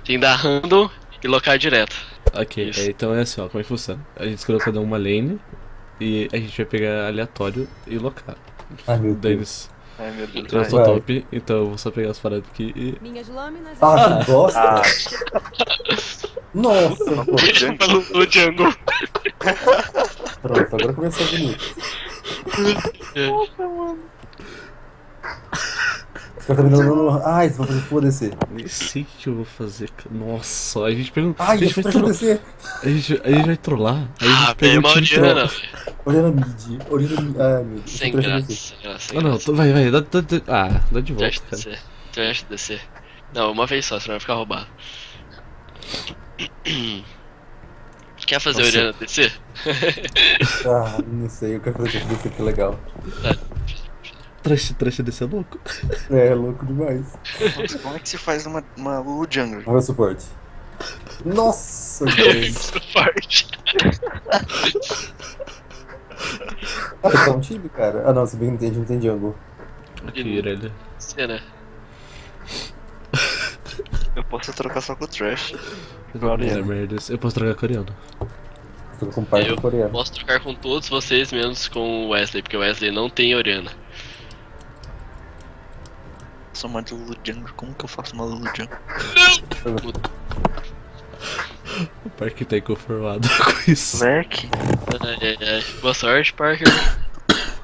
Tem que dar random e locar direto. Ok, Isso. então é assim, ó, como é que funciona? A gente escolhe cada uma lane e a gente vai pegar aleatório e locar. Ai, meu Deus. Dane-se. Ai meu Deus, Eu vai. sou Vai. top, então eu vou só pegar as paradas aqui e. Minhas lâminas. Ah, que bosta! Ah, Nossa, pô. No jungle. Pronto, agora começou bonito. Os caras também não. Ai, você vai fazer foda-se. Nem sei o que eu vou fazer. Nossa, a gente pegou. Ai, a gente deixa vai eu trollar. descer. A gente vai trollar. Aí a gente Ah, pega velho, o uma time troll. Oriana. Olhando a mid. Olhando a mid. Ai, meu Deus. Sem Deixa eu graça, descer. sem graça, sem Ah não, graça. vai, dá de volta, Deixa cara. descer. Deixa descer. Não, uma vez só, senão vai ficar roubado. Quer fazer a Nossa. Oriana descer? Ah, não sei, eu quero fazer isso descer, que legal. Trash desse é louco. É louco demais. nossa, como é que se faz uma Lulu Jungle? Vamos ver o suporte. Nossa, Deus. Isso parte. Ah, tá um time, cara? Ah, não, se bem que não tem jungle. Aqui, Irelia. Você, né? Eu posso trocar só com o Trash. Eu posso trocar coreano. Tô com pai Eu coreano. posso trocar com todos vocês, menos com o Wesley, porque o Wesley não tem Oriana. Sou uma Lulu Jungle, como que eu faço uma Lulu Jungle? O parque tá inconformado com isso. Moleque. Boa sorte, Parker.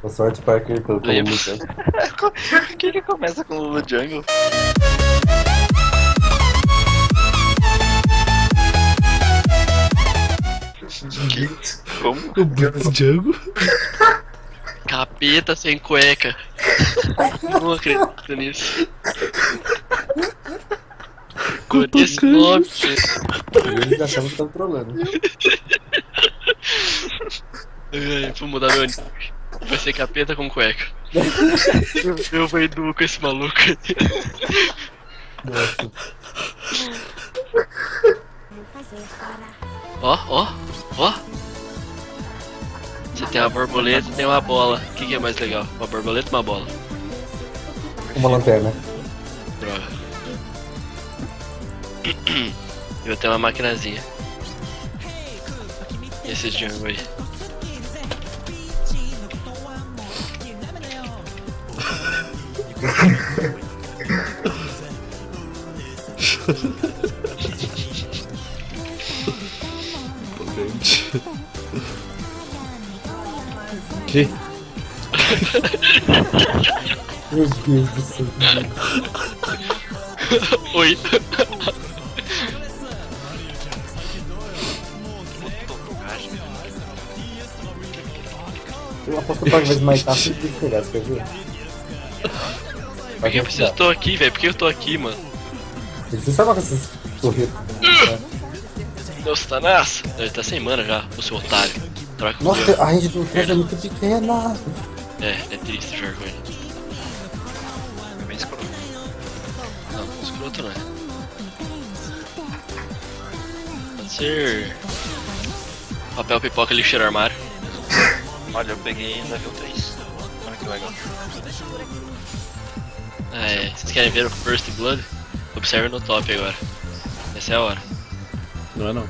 Boa sorte, Parker, pelo Aí, luta. Por que começa com Lulu Jungle? Como? O Blitz Django? Capeta sem cueca. Não acredito nisso. Por esse nome. Eles achavam que estavam trolando. Vou mudar meu nick. Vai ser capeta com cueca. Eu vou duo com esse maluco. Nossa. Ó. Você tem uma borboleta e tem uma bola. O que é mais legal? Uma borboleta ou uma bola? Uma lanterna. Droga. Eu tenho uma maquinazinha. E esse jungle aí? Potente. Que? Meu Deus do céu. Oi. Eu aposto que o Parker vai smitar assim que chegar, você quer ver? Por que eu preciso tô aqui, velho? Por que eu tô aqui, mano? Você sabe com essas torretas? Deus tá nessa? Ele tá sem mana já, o seu otário. Troca com o Nossa, meu. a range do Trash é muito pequena. É triste jogar com ele. É bem escroto. Não, escroto não é. Pode ser. Papel, pipoca, lixeiro, armário. Olha, eu peguei level 3. Olha que legal. Vocês querem ver o First Blood? Observe no top agora. Essa é a hora. Não é não.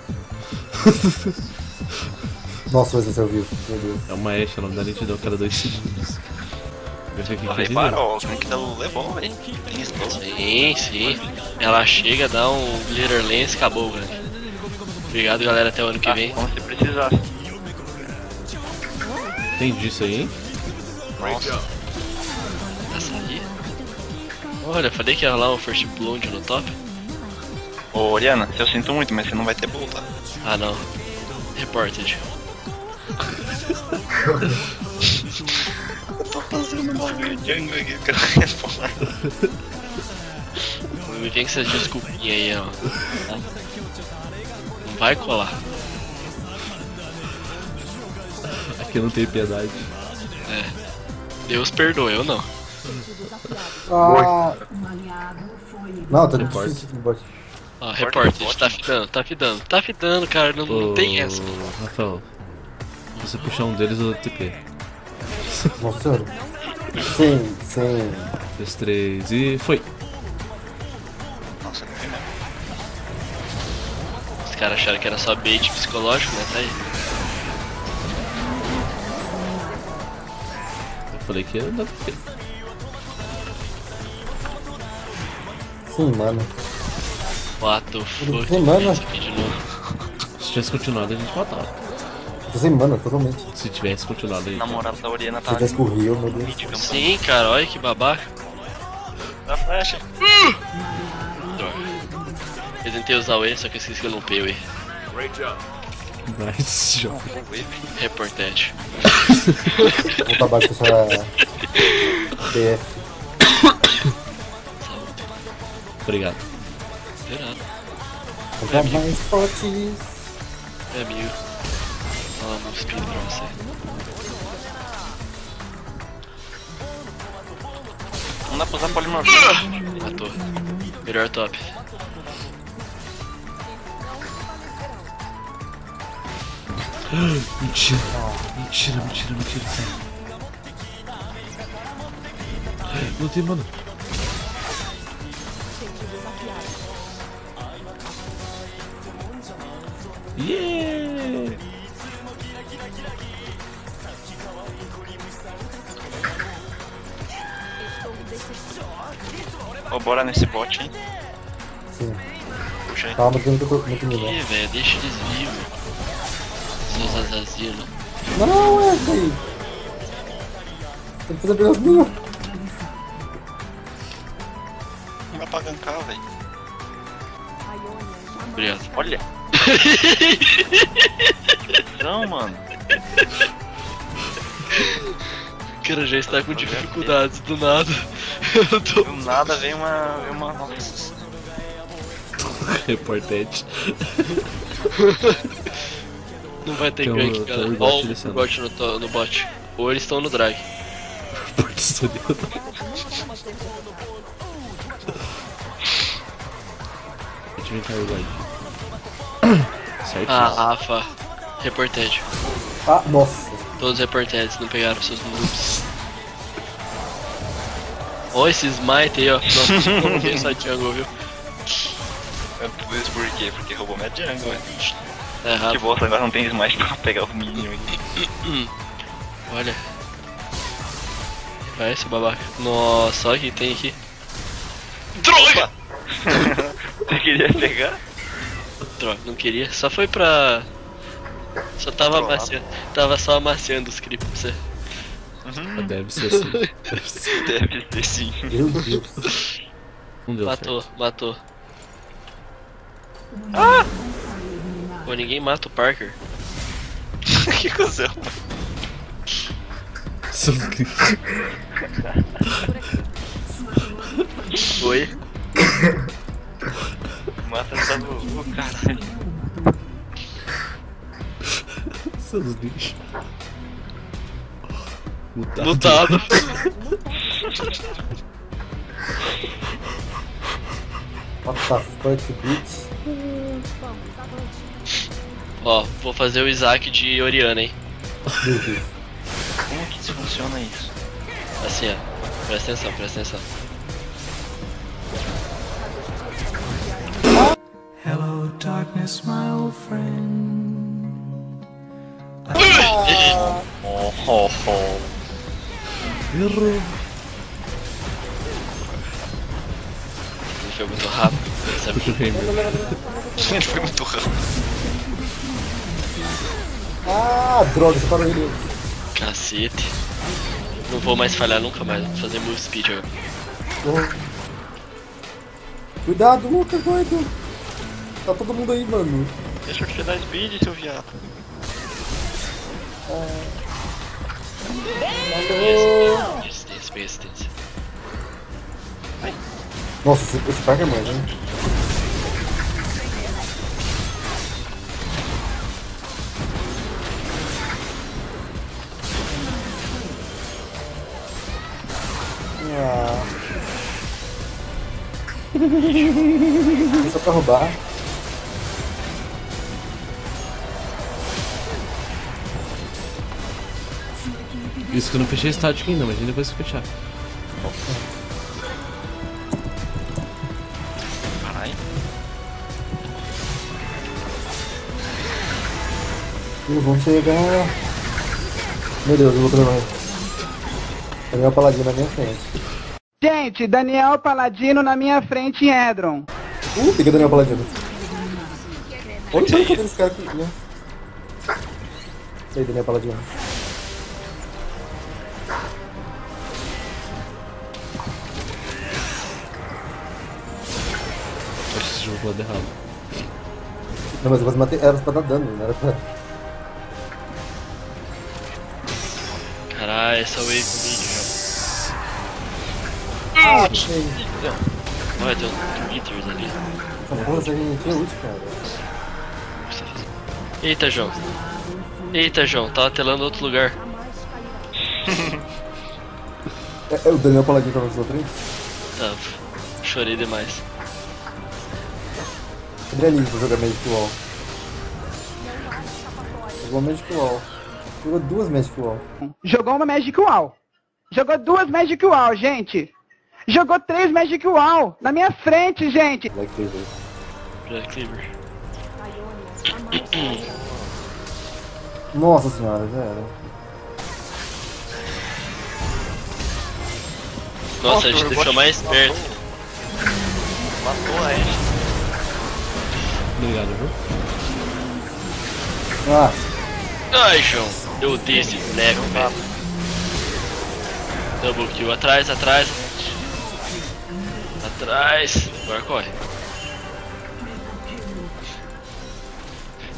Nossa, vai ser ao vivo, meu Deus. É uma Ashe, o nome da lentidão cada 2 segundos. Eu sei o que Falei, que para, ó, o gank da Lulu é bom, velho. Tem explosão. Sim. Ela chega, dá um glitter lance e acabou, velho. Obrigado, galera. Até o ano que vem. Como se precisasse. Tem disso aí, hein? Nossa. Essa aí. Olha, falei que ia rolar um First Blood no top. Ô, Oriana, eu sinto muito, mas você não vai ter bowl, tá? Ah, não. Reported. Eu tô fazendo uma jungle aqui, eu quero responder. Não me vem com essas desculpinhas aí, ó. Não vai colar. Aqui não tem piedade. Deus perdoa, eu não. Ah! Não, tá Report. difícil no bot. Ó, reported, tá fidando, cara, não tem essa. Rafael, se você puxar um deles, eu dou TP. Nossa senhora. Sim. 2, 3 e foi. Nossa, não vi mesmo. Os caras acharam que era só bait psicológico, né? Tá aí. Eu falei que ia dar pra ver. Sim, mano. What the fuck? Sim, mano. Isso aqui de novo. Se tivesse continuado, a gente matava. Tô sem mana, totalmente. Se tivesse continuado, a gente Namorado da Oriana Se tá eu tivesse com o Rio, meu Deus. vídeo, campo Sim, cara, olha que babaca. da flecha. Droga. Eu tentei usar o E, só que eu esqueci que eu não upei o E. Nice jogo. Reportante. Vou pra baixo com essa BF. Saúde. Obrigado. De nada. Comprar mais potes. É amigo. Fala um speed pra você. Não dá pra usar polimorfismo. Matou. Melhor top. Mentira. Mentira. Não tem mana. Yeah! Ô, bora nesse bot, hein? Sim. Puxa aí. Calma que eu não tô muito nível. Ih, velho, deixa o desvio, velho. Seus azazinos. Não, é isso aí. Tem que fazer pedacinho. Não vai pra gankar, velho. Obrigado. Olha. Não, mano. O cara já está com dificuldades do nada. Eu tô. Do nada veio uma... Nossa. Reportante. Não vai ter Tem um- gank, tem cara. um Ó bot o descendo. bot no bot. Ou eles estão no drag. A gente vem cair o guard. Certo? Ah, Rafa. Reportante. Ah, nossa. Todos reportantes não pegaram seus noobs. Ó esse smite aí, ó. Nossa, eu coloquei essa jungle, viu? É tudo isso por quê? Porque roubou minha jungle, velho. Tá errado. Que bosta, agora não tem smite pra pegar o minion aí. Olha. Vai, seu babaca. Nossa, olha o que tem aqui. Droga! Você queria pegar? Droga, não queria. Só foi pra... Só tava Trollado. amaciando. Tava só amaciando os creeps pra você. Deve ser assim. Deve ser. Deve ser sim. Meu Deus. Não deu Matou, certo. matou. Pô, ninguém mata o Parker. Que cuzão. Oi? Mata essa Lulu, caralho. Seus lixos. Lutado. What the fuck, bitch? Ó, vou fazer o Isaac de Oriana, hein? Meu Deus. Como que isso funciona isso? Assim, ó. Presta atenção, presta atenção. Hello, darkness, my old friend. Oh, oh, oh. Errou. Ele foi muito rápido, sabe? Puxa o Hammer. Ele foi muito rápido. Ah, droga, você parou ele. Cacete. Não vou mais falhar nunca mais, vou fazer move speed agora. Oh. Cuidado, Lucas, doido. Tá todo mundo aí, mano. Deixa eu te dar speed, seu viado. Resistência, bem resistência. Nossa, esse Parker é mais, hein? Ah. É só pra roubar. Isso que eu não fechei estático ainda, imagina depois que fechar. Caralho. Vai. Eles vão chegar. Meu Deus, eu vou travar. Daniel Paladino na minha frente. Gente, Daniel Paladino na minha frente em Edron. Fica Daniel Paladino. Olha o tanto desse cara aqui, né? E aí, Daniel Paladino. Acho que esse jogo foi errado. Não, mas eu matei. Era pra dar dano, não era pra. Caralho, essa wave mid Ah, já. Olha, tem um Twitters ali. essa porra, essa gente é útil, cara. Eita, João. Eita, João, tava telando outro lugar. É o Daniel Paladino tá na sua frente? Tá, chorei demais. Adrianinho pra jogar Magic Wall. Jogou Magic Wall. Jogou duas Magic Wall. Jogou uma Magic Wall. Jogou duas Magic Wall, gente. Jogou 3 Magic Wall na minha frente, gente. Black Cleaver. Black Cleaver. Nossa senhora, já era. Nossa, a gente deixou mais perto. Matou a Ashe. Obrigado, viu? Ah, Ai, João, eu odeio esse boneco, velho. Double kill, atrás, atrás. Atrás. Agora corre.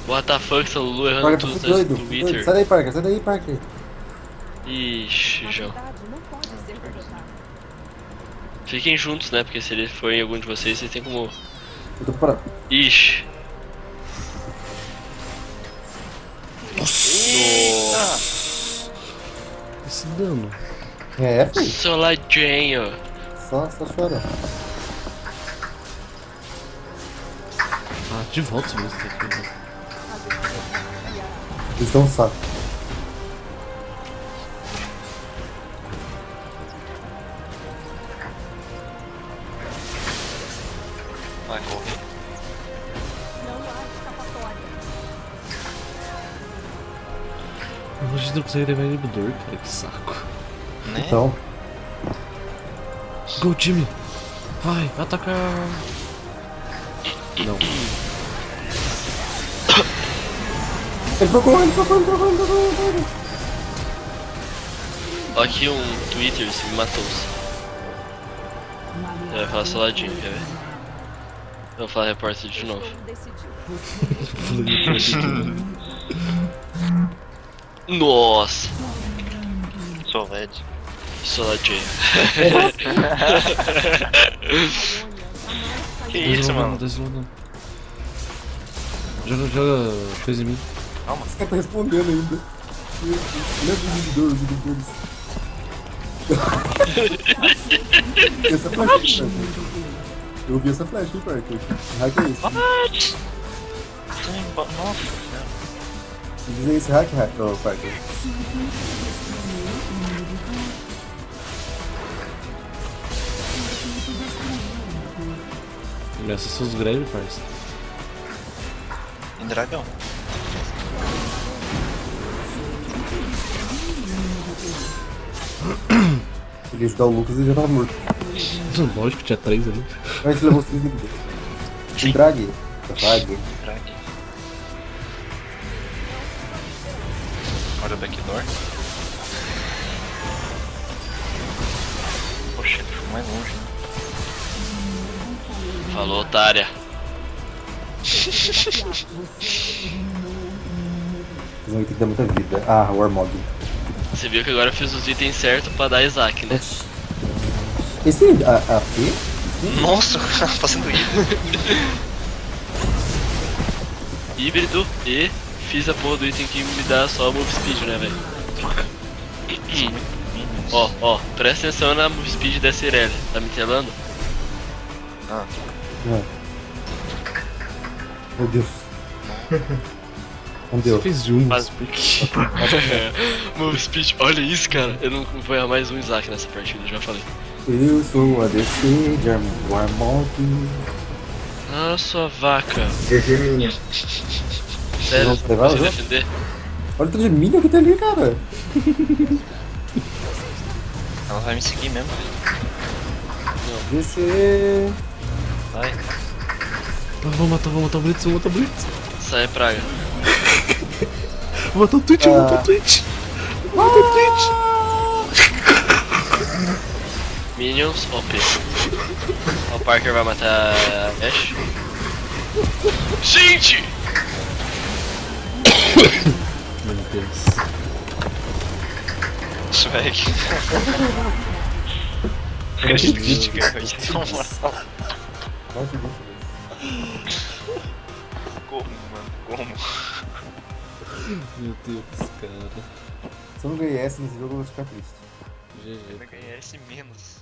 What the fuck, essa Lulu errando Parker, tudo você no doido. Twitter. Sai daí, Parker, sai daí, Parker. Ixi, João. Fiquem juntos, né? Porque se ele for em algum de vocês, vocês tem como... Eu tô parado. Ixi. Esse dano. É, filho. Soladinho. Só chora. Ah, de volta esse monstro aqui. Né? Eles dão um saco. Vai correr. A gente não consegue levar inibidor, cara, que saco. Né? Então. Go, time! Vai, atacar! Não. Ele trocou, ele trocou, ele trocou, ele trocou, ele trocou. Ó, aqui um Twitter, se me matou-se. Vai falar soladinho, quer ver? Eu vou falar repórter de novo. Nossa! Sou LED. Soladinho. Que isso, mano? Deslonando. Joga coisa em mim. Esse cara tá respondendo ainda. Lembra os inibidores, Essa flash aí, Parker. Eu vi essa flash aí, Parker. Que hack é esse? What? Nossa. Dizem esse hack, oh, Parker. Começa seus greves, parça. Em dragão. Se ele ajudar o Lucas, ele já tava morto. Lógico, tinha 3 ali. A gente levou 6 inibidores. Tem drag. Drag. Drag. Olha o backdoor. Poxa, ele ficou mais longe, né? Falou, otária. Vocês vão ter que dar muita vida. Ah, o Armog. Você viu que agora eu fiz os itens certos pra dar Isaac, né? Esse AP? Nossa, o cara fazendo isso. Híbrido e fiz a porra do item que me dá só move speed, né, velho? Ó, presta atenção na move speed dessa Irelia. Tá me telando? Ah, Meu Deus. Não deu. Você fez de um, Mas- porque... Move speed, olha isso, cara. Eu não vou errar mais um Isaac nessa partida, já falei. Eu sou a DC de Armog. Para sua vaca. GG minha. Sério, Vamos levar, você né? defender? Olha o tanto de milho que tem ali, cara. Ela vai me seguir mesmo. Descer. Vai. Vamos matar o Blitz, vamos matar o Blitz. Sai, praga. Vou matar o Twitch, vou matar o Twitch. Vou matar o Twitch. Minions, OP. O Parker vai matar a Ash. Gente! Meu Deus. Swag. Acredite, cara. Como, mano? Como? Meu Deus, cara. Se eu não ganhar essa nesse jogo, eu vou ficar triste. Eu GG. vou ganhar esse menos.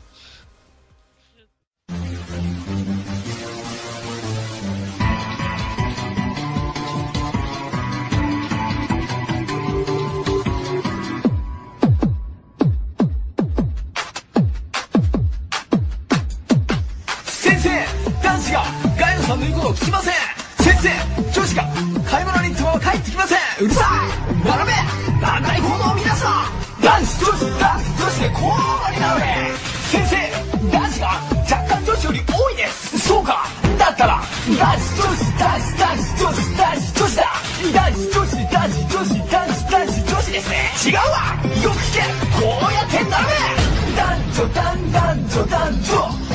Sensei, 男子がガイドさんの言うことを聞きません。先生、女子が買い物に行っても帰ってきません。うるさい、並べ、団体行動を乱すな。男子、女子でこうになるね。先生、男子が若干女子より多いです。そうか、だったら男子女子だ。男子女子ですね。違うわ、よく聞け、こうやって並べ。男女